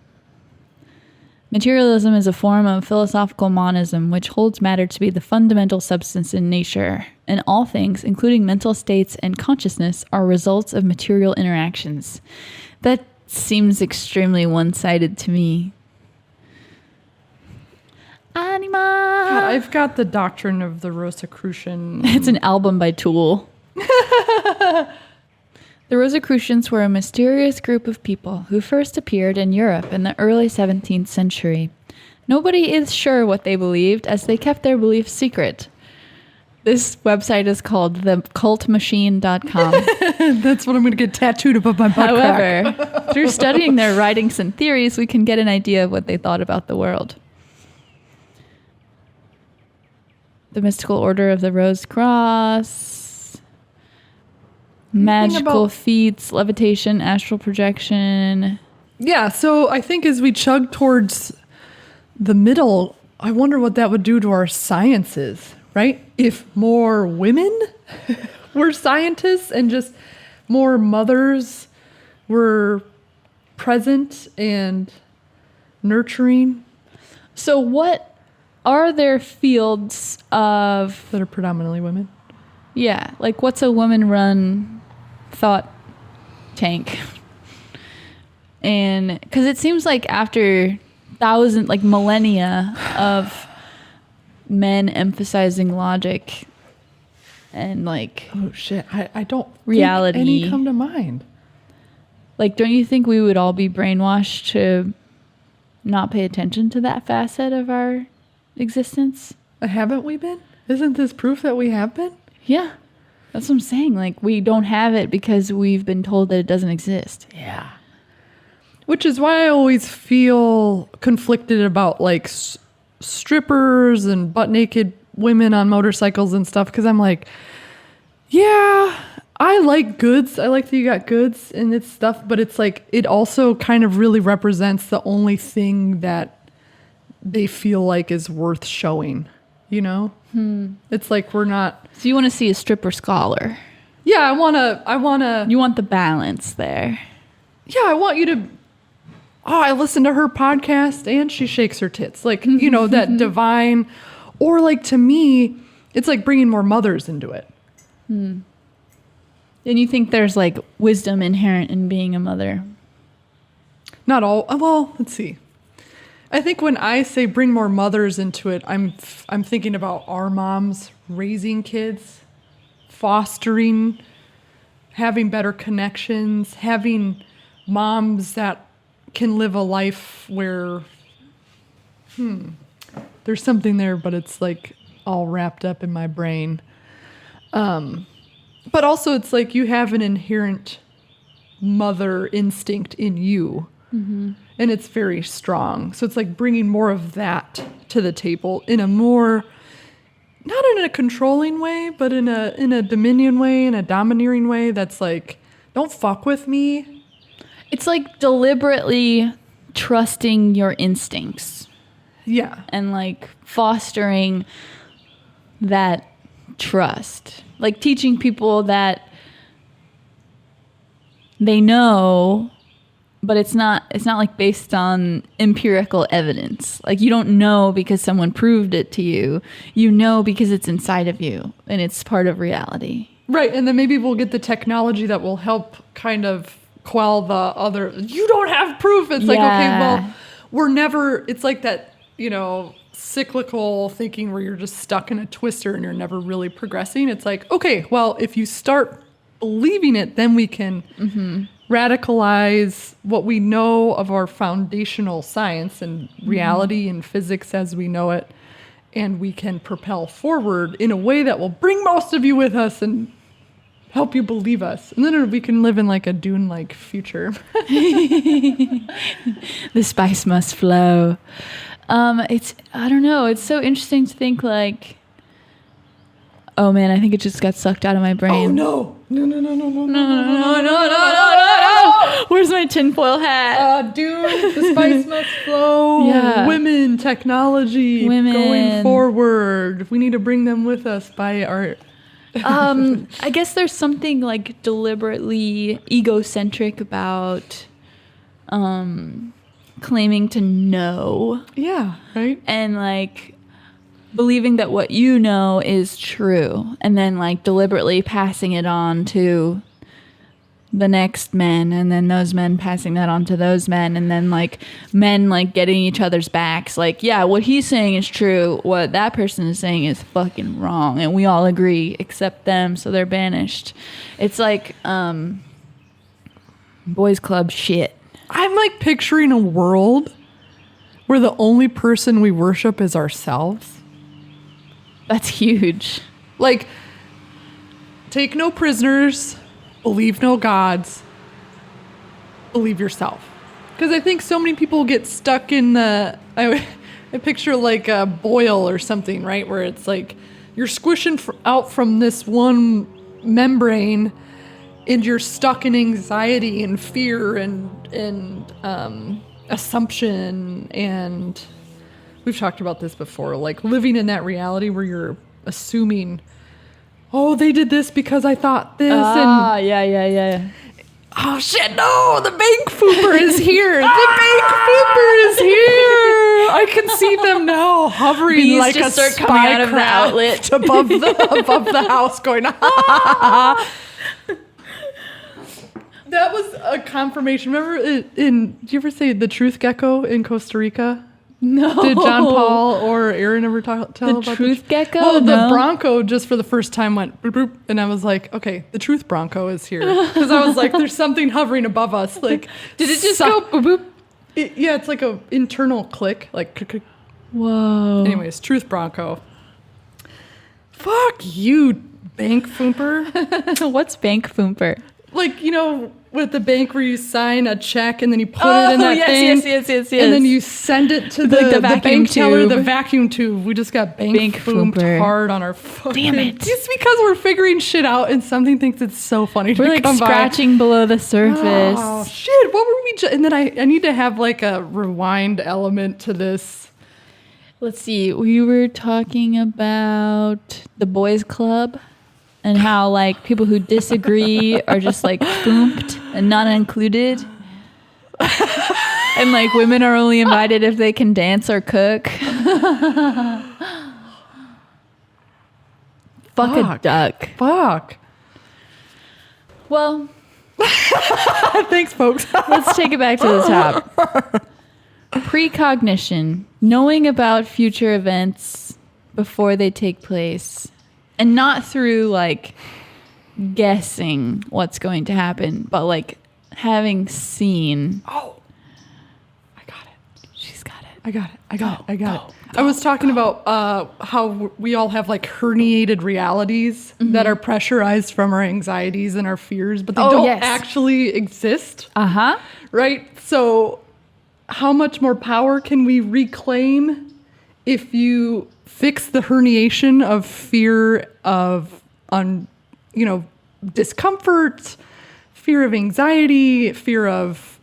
Materialism is a form of philosophical monism which holds matter to be the fundamental substance in nature, and all things, including mental states and consciousness, are results of material interactions. That seems extremely one-sided to me. Anima! God, I've got the Doctrine of the Rosicrucian. It's an album by Tool. The Rosicrucians were a mysterious group of people who first appeared in Europe in the early 17th century. Nobody is sure what they believed, as they kept their beliefs secret. This website is called thecultmachine.com. That's what I'm going to get tattooed above my butt crack. However, through studying their writings and theories, we can get an idea of what they thought about the world. The Mystical Order of the Rose Cross... Magical feats, levitation, astral projection. Yeah, so I think as we chug towards the middle, I wonder what that would do to our sciences, right? If more women were scientists and just more mothers were present and nurturing. So what are there fields of... that are predominantly women? Yeah, like what's a woman-run thought tank? And because it seems like after millennia of men emphasizing logic and like, oh shit, I don't reality, think any come to mind. Like, don't you think we would all be brainwashed to not pay attention to that facet of our existence? Haven't we been? Isn't this proof that we have been? Yeah, that's what I'm saying. Like, we don't have it because we've been told that it doesn't exist. Yeah. Which is why I always feel conflicted about like strippers and butt naked women on motorcycles and stuff. Because I'm like, yeah, I like goods. I like that you got goods and it's stuff. But it's like, it also kind of really represents the only thing that they feel like is worth showing, you know? It's like we're not. So you want to see a stripper scholar? Yeah, I want to. You want the balance there. Yeah, I want you to. Oh, I listened to her podcast and she shakes her tits. Like, you know, that divine. Or like to me, it's like bringing more mothers into it. And you think there's like wisdom inherent in being a mother? Not all. Well, let's see. I think when I say bring more mothers into it, I'm thinking about our moms raising kids, fostering, having better connections, having moms that can live a life where there's something there, but it's like all wrapped up in my brain. But also it's like you have an inherent mother instinct in you. Mm-hmm. And it's very strong. So it's like bringing more of that to the table in a more not in a controlling way, but in a dominion way, in a domineering way that's like, don't fuck with me. It's like deliberately trusting your instincts. Yeah. And like fostering that trust. Like teaching people that they know, but it's not like based on empirical evidence. Like you don't know because someone proved it to you. You know because it's inside of you and it's part of reality. Right. And then maybe we'll get the technology that will help kind of quell the other, you don't have proof. It's like, okay, well, we're never, it's like that, you know, cyclical thinking where you're just stuck in a twister and you're never really progressing. It's like, okay, well, if you start believing it, then we can radicalize what we know of our foundational science and reality and physics as we know it. And we can propel forward in a way that will bring most of you with us and help you believe us. And then we can live in like a Dune-like future. The spice must flow. I don't know. It's so interesting to think like, oh man, I think it just got sucked out of my brain. Oh no. No. Where's my tinfoil hat? Dune, the spice must flow. Yeah. Women, technology, going forward. We need to bring them with us by our... I guess there's something like deliberately egocentric about claiming to know. Yeah, right? And like believing that what you know is true and then like deliberately passing it on to the next men and then those men passing that on to those men and then like men like getting each other's backs like, yeah, what he's saying is true, what that person is saying is fucking wrong, and we all agree except them, so they're banished. It's like boys club shit. I'm like picturing a world where the only person we worship is ourselves. That's huge. Like, take no prisoners, believe no gods, believe yourself. Because I think so many people get stuck in I picture like a boil or something, right? Where it's like you're squishing out from this one membrane and you're stuck in anxiety and fear and assumption. And we've talked about this before, like living in that reality where you're assuming, oh, they did this because I thought this. Yeah. Oh shit, no, the bank fooper is here. The bank fooper is here. I can see them now hovering Bees like just a start coming out of the spy outlet above the house going, That was a confirmation. Remember did you ever say the truth gecko in Costa Rica? No. Did John Paul or Aaron ever tell about the truth gecko? Oh, no. the Bronco just for the first time went boop, boop, and I was like, okay, the truth Bronco is here. Because I was like, there's something hovering above us. Like, did it just go boop boop? Yeah, it's like a internal click. Like, click. Whoa. Anyways, truth Bronco. Fuck you, bank fooper. What's bank foomper? Like, you know, with the bank where you sign a check and then you put it in that thing. Yes. And then you send it to the vacuum bank teller, tube. the vacuum tube. We just got bank foomed fooper. hard on our fucking... Damn it. Just because we're figuring shit out and something thinks it's so funny to We're like come scratching below the surface. Oh, shit. What were we... And then I need to have like a rewind element to this. Let's see. We were talking about the boys club. And how, like, people who disagree are just, like, foomped and not included. And, like, women are only invited if they can dance or cook. Fuck a duck. Fuck. Well, thanks, folks. let's take it back to the top. Precognition. Knowing about future events before they take place. And not through, like, guessing what's going to happen, but, like, having seen. Oh, I got it. She's got it. I got it. I was talking about how we all have, like, herniated realities that are pressurized from our anxieties and our fears, but they don't actually exist. Right? So how much more power can we reclaim if you fix the herniation of fear of, discomfort, fear of anxiety, fear of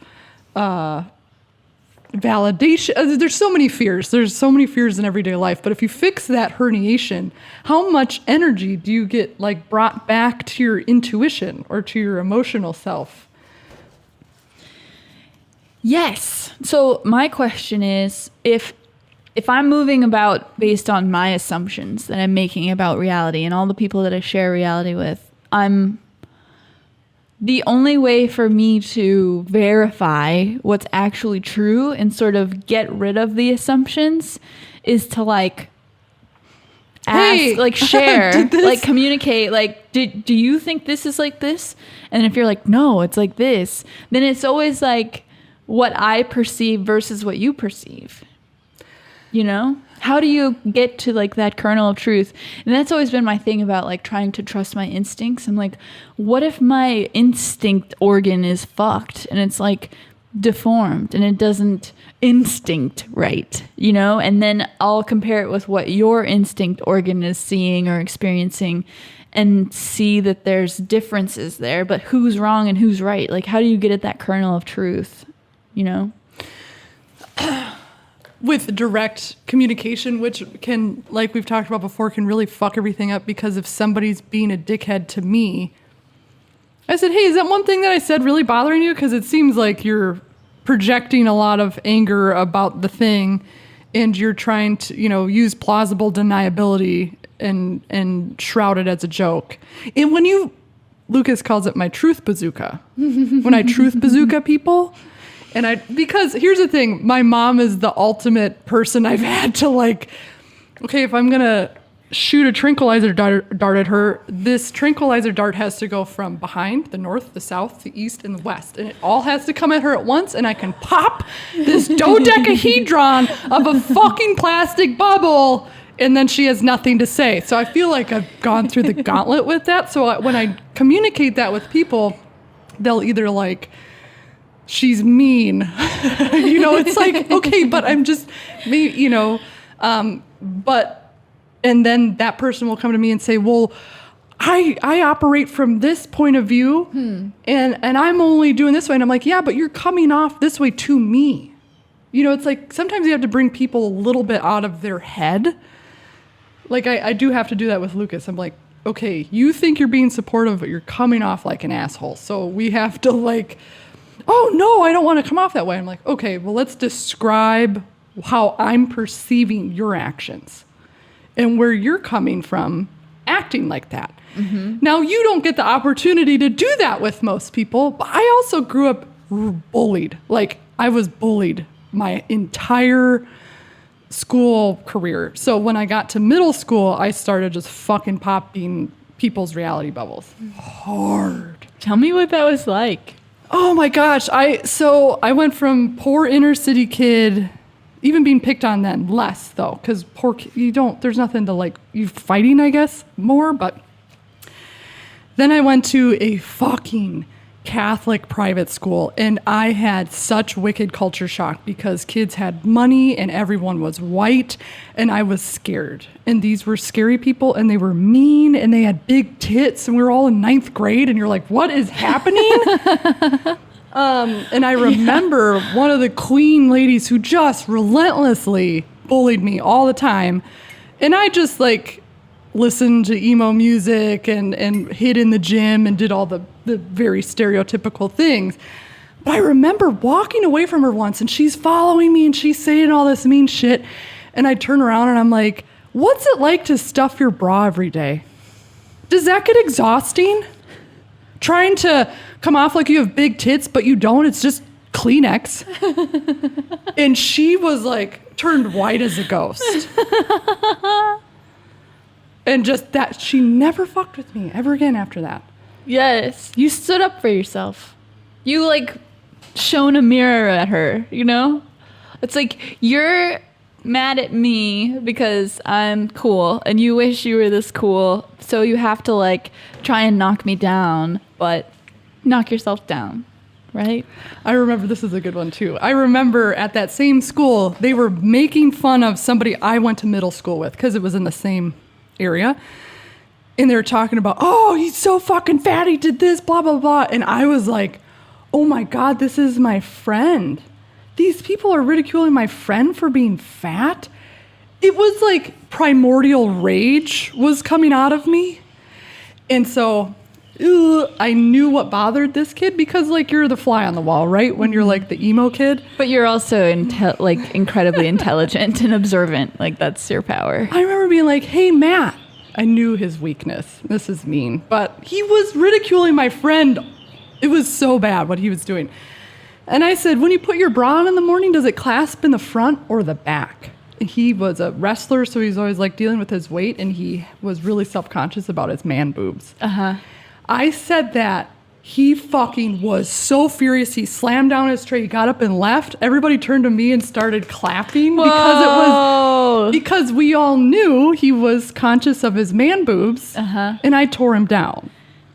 validation. There's so many fears. There's so many fears in everyday life. But if you fix that herniation, how much energy do you get like brought back to your intuition or to your emotional self? Yes. So my question is, if I'm moving about based on my assumptions that I'm making about reality and all the people that I share reality with, the only way for me to verify what's actually true and sort of get rid of the assumptions is to like ask, like share, like communicate, like, do you think this is like this? And if you're like, no, it's like this, then it's always like what I perceive versus what you perceive. You know? How do you get to like that kernel of truth? And that's always been my thing about like trying to trust my instincts. I'm like, what if my instinct organ is fucked and it's like deformed and it doesn't instinct right, you know? And then I'll compare it with what your instinct organ is seeing or experiencing and see that there's differences there, but who's wrong and who's right? Like, how do you get at that kernel of truth, you know? With direct communication, which can, like we've talked about before, can really fuck everything up, because if somebody's being a dickhead to me, I said, hey, is that one thing that I said really bothering you? Because it seems like you're projecting a lot of anger about the thing and you're trying to, use plausible deniability and shroud it as a joke. And when Lucas calls it my truth bazooka, when I truth bazooka people, because here's the thing, my mom is the ultimate person I've had to like, okay, if I'm going to shoot a tranquilizer dart at her, this tranquilizer dart has to go from behind, the north, the south, the east, and the west. And it all has to come at her at once, and I can pop this dodecahedron of a fucking plastic bubble, and then she has nothing to say. So I feel like I've gone through the gauntlet with that. So when I communicate that with people, they'll either like, she's mean, it's like, okay, but I'm just me, and then that person will come to me and say, well, I operate from this point of view and I'm only doing this way. And I'm like, yeah, but you're coming off this way to me. It's like, sometimes you have to bring people a little bit out of their head. Like I do have to do that with Lucas. I'm like, okay, you think you're being supportive, but you're coming off like an asshole. So we have to like, oh, no, I don't want to come off that way. I'm like, okay, well, let's describe how I'm perceiving your actions and where you're coming from acting like that. Mm-hmm. Now, you don't get the opportunity to do that with most people, but I also grew up bullied. Like, I was bullied my entire school career. So when I got to middle school, I started just fucking popping people's reality bubbles. Hard. Tell me what that was like. Oh my gosh. I went from poor inner city kid, even being picked on then, less though, because there's nothing to like, you fighting, I guess, more, but then I went to a fucking Catholic private school, and I had such wicked culture shock because kids had money and everyone was white, and I was scared. And these were scary people, and they were mean, and they had big tits, and we were all in 9th grade, and you're like, what is happening? And I remember one of the queen ladies who just relentlessly bullied me all the time, and I just like listened to emo music and hid in the gym and did all the very stereotypical things. But I remember walking away from her once, and she's following me and she's saying all this mean shit. And I turn around and I'm like, what's it like to stuff your bra every day? Does that get exhausting? Trying to come off like you have big tits, but you don't. It's just Kleenex. And she was like, turned white as a ghost. And just that, she never fucked with me ever again after that. Yes. You stood up for yourself. You like shone a mirror at her, It's like, you're mad at me because I'm cool and you wish you were this cool. So you have to like try and knock me down, but knock yourself down. right? I remember, this is a good one too. I remember at that same school, they were making fun of somebody I went to middle school with because it was in the same area. And they were talking about, oh, he's so fucking fat, he did this, blah, blah, blah. And I was like, oh my God, this is my friend. These people are ridiculing my friend for being fat. It was like primordial rage was coming out of me. And so I knew what bothered this kid because like you're the fly on the wall, right? When you're like the emo kid. But you're also like incredibly intelligent and observant. Like that's your power. I remember being like, hey, Matt. I knew his weakness. This is mean. But he was ridiculing my friend. It was so bad what he was doing. And I said, when you put your bra on in the morning, does it clasp in the front or the back? He was a wrestler, so he's always like dealing with his weight, and he was really self-conscious about his man boobs. I said that. He fucking was so furious. He slammed down his tray. He got up and left. Everybody turned to me and started clapping because we all knew he was conscious of his man boobs. And I tore him down.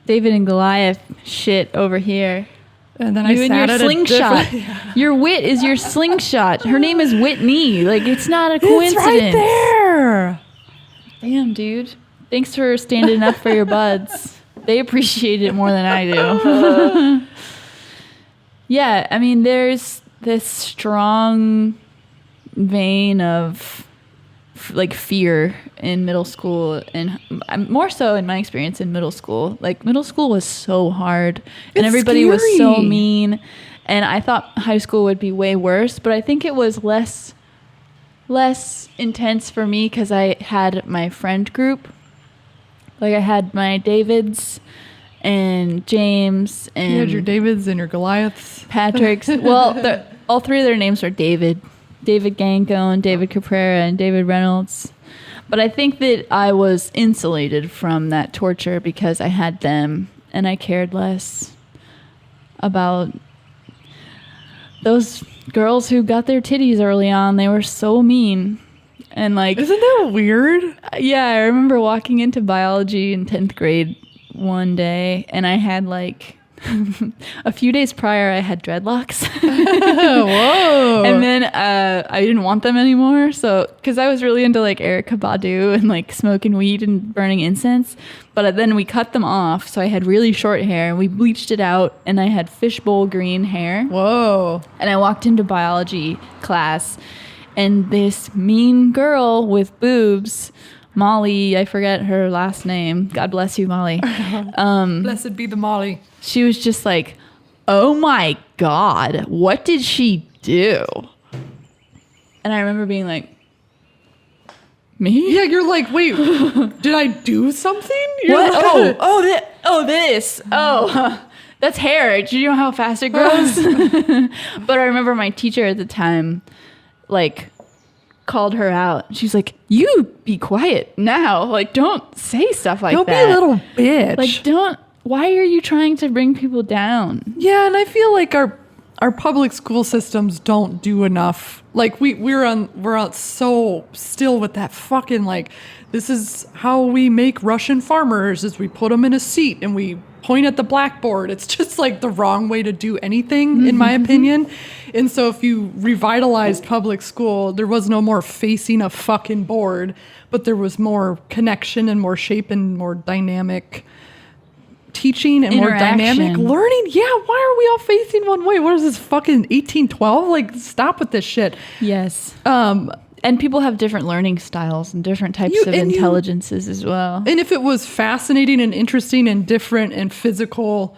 David and Goliath shit over here. And then you I and sat your at slingshot. Your wit is your slingshot. Her name is Whitney. Like it's not a coincidence. It's right there. Damn, dude. Thanks for standing up for your buds. They appreciate it more than I do. Yeah, I mean, there's this strong vein of like fear in middle school, and more so in my experience in middle school. Like middle school was so hard, and everybody was so mean. And I thought high school would be way worse, but I think it was less intense for me because I had my friend group. Like I had my Davids and James and... You had your Davids and your Goliaths. Patrick's. Well, all three of their names are David. David Ganko and David Caprera and David Reynolds. But I think that I was insulated from that torture because I had them and I cared less about those girls who got their titties early on. They were so mean. And like, isn't that weird? Yeah, I remember walking into biology in 10th grade one day, and I had like a few days prior I had dreadlocks. Whoa. And then I didn't want them anymore, so because I was really into like Erykah Badu and like smoking weed and burning incense. But then we cut them off, so I had really short hair, and we bleached it out, and I had fishbowl green hair. Whoa. And I walked into biology class, and this mean girl with boobs, Molly, I forget her last name. God bless you, Molly. Blessed be the Molly. She was just like, oh my God, what did she do? And I remember being like, me? Yeah, you're like, wait, did I do something? You're What? Like, This. That's hair. Do you know how fast it grows? But I remember my teacher at the time, like, called her out. She's like, you be quiet now. Like, don't say stuff like that. Don't be a little bitch. Like, why are you trying to bring people down? Yeah, and I feel like our public school systems don't do enough. Like we're on so still with that fucking like, this is how we make Russian farmers is we put them in a seat and we point at the blackboard. It's just like the wrong way to do anything, in my opinion. And so if you revitalized public school, there was no more facing a fucking board, but there was more connection and more shape and more dynamic teaching and more dynamic learning. Yeah, why are we all facing one way? What is this, fucking 1812? Like, stop with this shit. Yes. And people have different learning styles and different types of intelligences as well. And if it was fascinating and interesting and different and physical,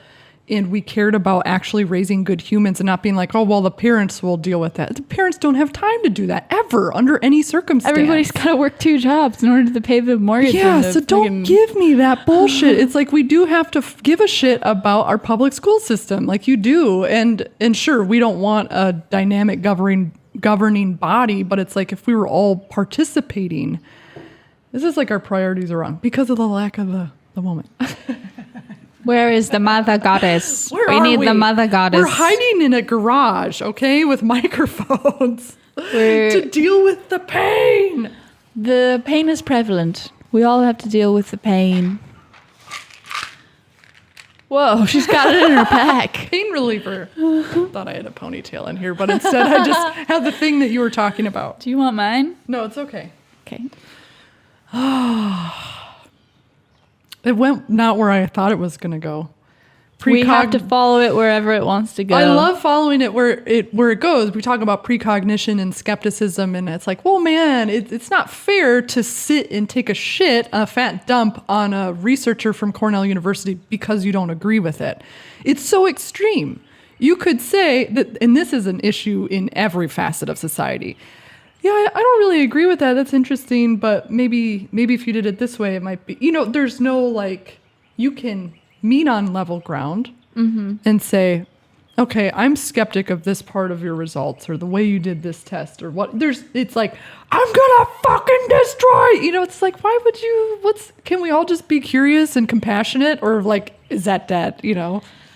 and we cared about actually raising good humans and not being like, oh, well, the parents will deal with that. The parents don't have time to do that ever under any circumstance. Everybody's got to work 2 jobs in order to pay the mortgage. Yeah, so don't give me that bullshit. It's like we do have to give a shit about our public school system, like you do. And sure, we don't want a dynamic governing body, but it's like if we were all participating, this is like our priorities are wrong because of the lack of the moment. Where is the mother goddess? We need the mother goddess. We're hiding in a garage, okay, with microphones to deal with the pain. The pain is prevalent. We all have to deal with the pain. Whoa, she's got it in her pack. Pain reliever. Thought I had a ponytail in here, but instead I just have the thing that you were talking about. Do you want mine? No, it's okay. Okay. It went not where I thought it was going to go. We have to follow it wherever it wants to go. I love following it where it goes. We talk about precognition and skepticism, and it's like, well, man, it's not fair to sit and take a shit, a fat dump on a researcher from Cornell University because you don't agree with it. It's so extreme. You could say that, and this is an issue in every facet of society. Yeah, I don't really agree with that. That's interesting, but maybe if you did it this way, it might be. There's no like, you can meet on level ground and say, okay, I'm skeptic of this part of your results or the way you did this test or what. It's like, I'm gonna fucking destroy. It's like, why would you? Can we all just be curious and compassionate, or like, is that dead?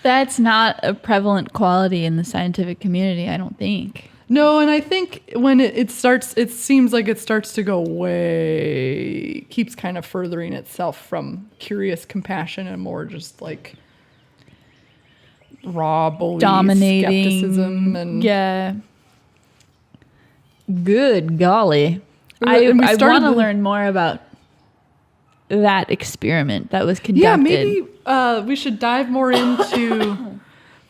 That's not a prevalent quality in the scientific community, I don't think. No, and I think when it starts, it seems like it starts to go way, keeps kind of furthering itself from curious compassion and more just like raw bully dominating skepticism. And yeah. Good golly. I want to learn more about that experiment that was conducted. Yeah, maybe we should dive more into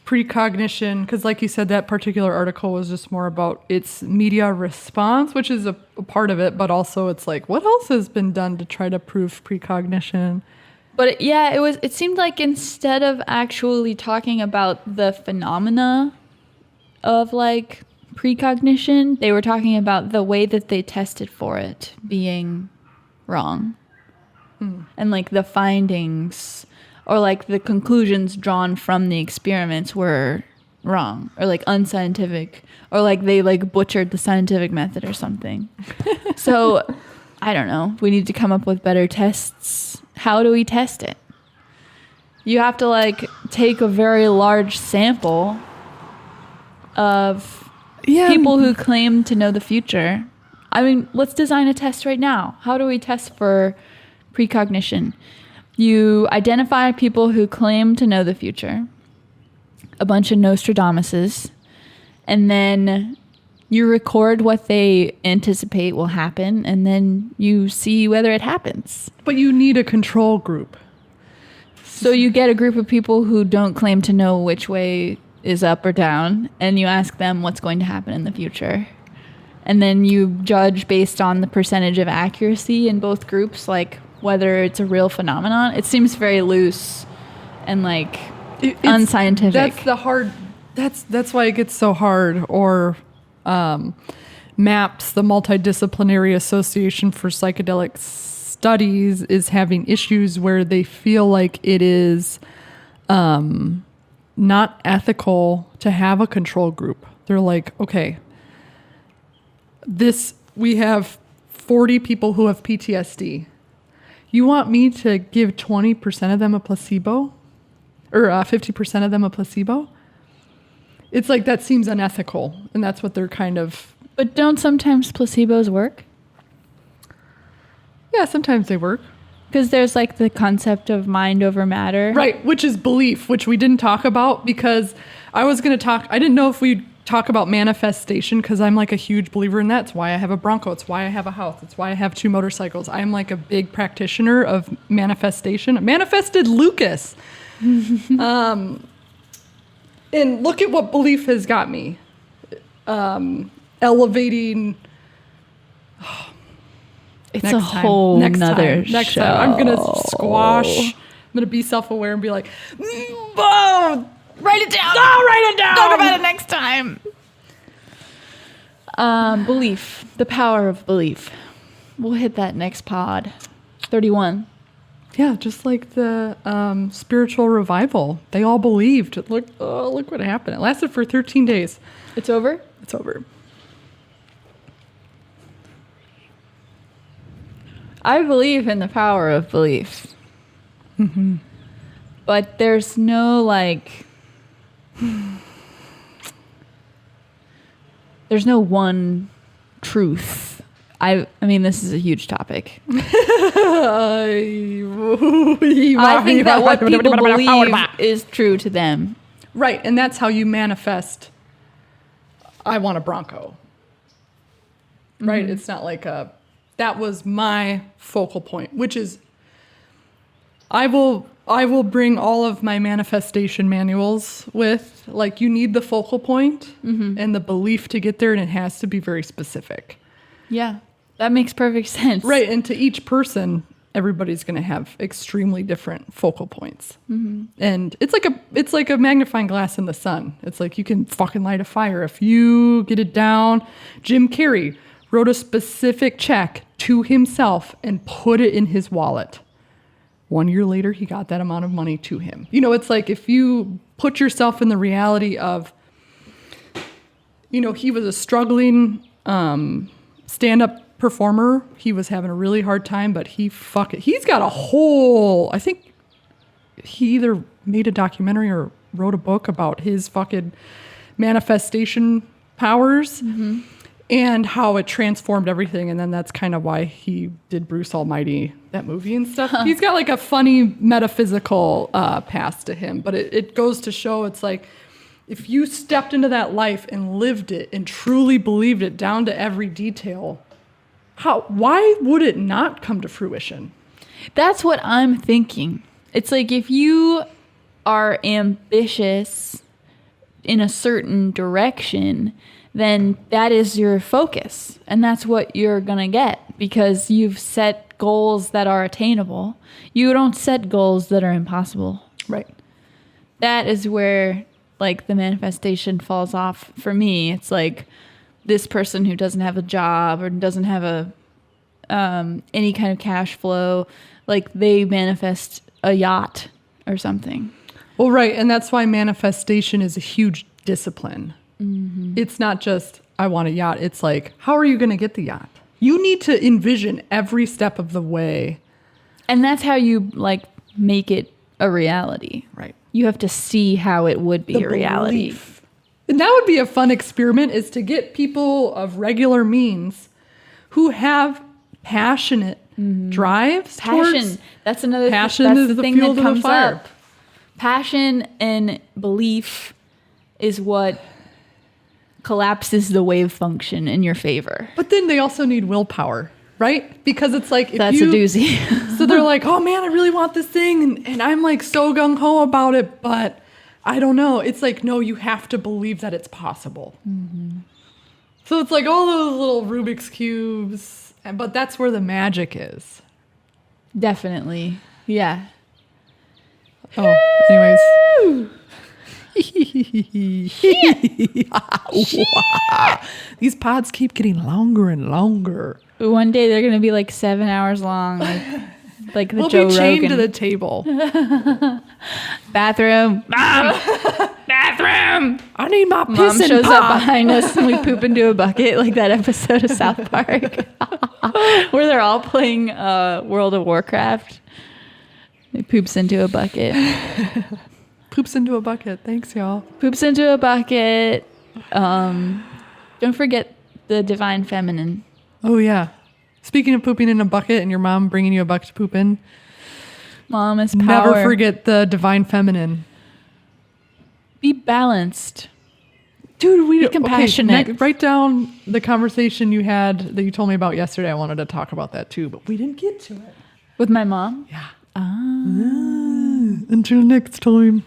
precognition, because like you said, that particular article was just more about its media response, which is a part of it, but also it's like, what else has been done to try to prove precognition? But it seemed like instead of actually talking about the phenomena of like precognition, they were talking about the way that they tested for it being wrong. And like the findings or like the conclusions drawn from the experiments were wrong or like unscientific, or like they like butchered the scientific method or something. So I don't know. We need to come up with better tests. How do we test it? You have to like take a very large sample of people who claim to know the future. I mean, let's design a test right now. How do we test for precognition? You identify people who claim to know the future, a bunch of Nostradamuses, and then you record what they anticipate will happen, and then you see whether it happens. But you need a control group. So you get a group of people who don't claim to know which way is up or down, and you ask them what's going to happen in the future. And then you judge based on the percentage of accuracy in both groups, like whether it's a real phenomenon. It seems very loose and like unscientific. That's the hard. That's why it gets so hard. Or MAPS, the Multidisciplinary Association for Psychedelic Studies, is having issues where they feel like it is not ethical to have a control group. They're like, okay, we have 40 people who have PTSD. You want me to give 20% of them a placebo? Or 50% of them a placebo? It's like, that seems unethical. And that's what they're kind of... But don't sometimes placebos work? Yeah, sometimes they work. Because there's like the concept of mind over matter. Right, which is belief, which we didn't talk about because I was going to talk... I didn't know if we'd talk about manifestation, because I'm like a huge believer in that. It's why I have a Bronco. It's why I have a house. It's why I have 2 motorcycles. I'm like a big practitioner of manifestation. I manifested Lucas. And look at what belief has got me. Elevating. It's a whole nother show. Next time. I'm going to squash. I'm going to be self-aware and be like, whoa! Write it down. No, write it down. Talk about it next time. Belief. The power of belief. We'll hit that next pod. 31. Yeah, just like the spiritual revival. They all believed. Look what happened. It lasted for 13 days. It's over? It's over. I believe in the power of belief. Mm-hmm. But there's no like... There's no one truth. I mean, this is a huge topic. I I think that what people believe is true to them. Right, and that's how you manifest, I want a Bronco. Right? Mm-hmm. It's not like that was my focal point, which is I will bring all of my manifestation manuals with, like, you need the focal point and the belief to get there, and it has to be very specific. Yeah, that makes perfect sense. Right, and to each person, everybody's going to have extremely different focal points. And it's like a magnifying glass in the sun. It's like you can fucking light a fire if you get it down. Jim Carrey wrote a specific check to himself and put it in his wallet. 1 year later, he got that amount of money to him. You know, it's like if you put yourself in the reality of, you know, he was a struggling stand-up performer. He was having a really hard time, but he's got a whole, I think he either made a documentary or wrote a book about his fucking manifestation powers. And how it transformed everything. And then that's kind of why he did Bruce Almighty, that movie and stuff. He's got like a funny metaphysical past to him. But it goes to show, it's like, if you stepped into that life and lived it and truly believed it down to every detail, why would it not come to fruition? That's what I'm thinking. It's like if you are ambitious in a certain direction, then that is your focus. And that's what you're going to get because you've set goals that are attainable. You don't set goals that are impossible. Right. That is where like the manifestation falls off for me. It's like this person who doesn't have a job or doesn't have a any kind of cash flow, like they manifest a yacht or something. Well, right. And that's why manifestation is a huge discipline. It's not just, I want a yacht. It's like, how are you going to get the yacht? You need to envision every step of the way. And that's how you like make it a reality. Right. You have to see how it would be a reality. Belief. And that would be a fun experiment, is to get people of regular means who have passionate drives. Passion. That's another passion that's is the the thing fuel that to the comes fire. up. Passion and belief is what collapses the wave function in your favor. But then they also need willpower, right? Because it's like, if That's a doozy. So they're like, oh man, I really want this thing. And I'm like so gung-ho about it, but I don't know. It's like, no, you have to believe that it's possible. So it's like all those little Rubik's Cubes, but that's where the magic is. Definitely. Yeah. Oh, anyways. These pods keep getting longer and longer. One day they're going to be like 7 hours long. Like the we'll Joe be chained Rogan. to the table. Bathroom. Mom! Bathroom! I need my Mom piss shows pod. up behind us and we poop into a bucket, like that episode of South Park where they're all playing World of Warcraft. It poops into a bucket. Poops into a bucket. Thanks, y'all. Poops into a bucket. Don't forget the divine feminine. Oh, yeah. Speaking of pooping in a bucket and your mom bringing you a bucket to poop in, Mom is power. never forget the divine feminine. Be balanced. Dude, Be compassionate. Okay, write down the conversation you had that you told me about yesterday. I wanted to talk about that too, but we didn't get to it. With my mom? Yeah. Ah. Until next time.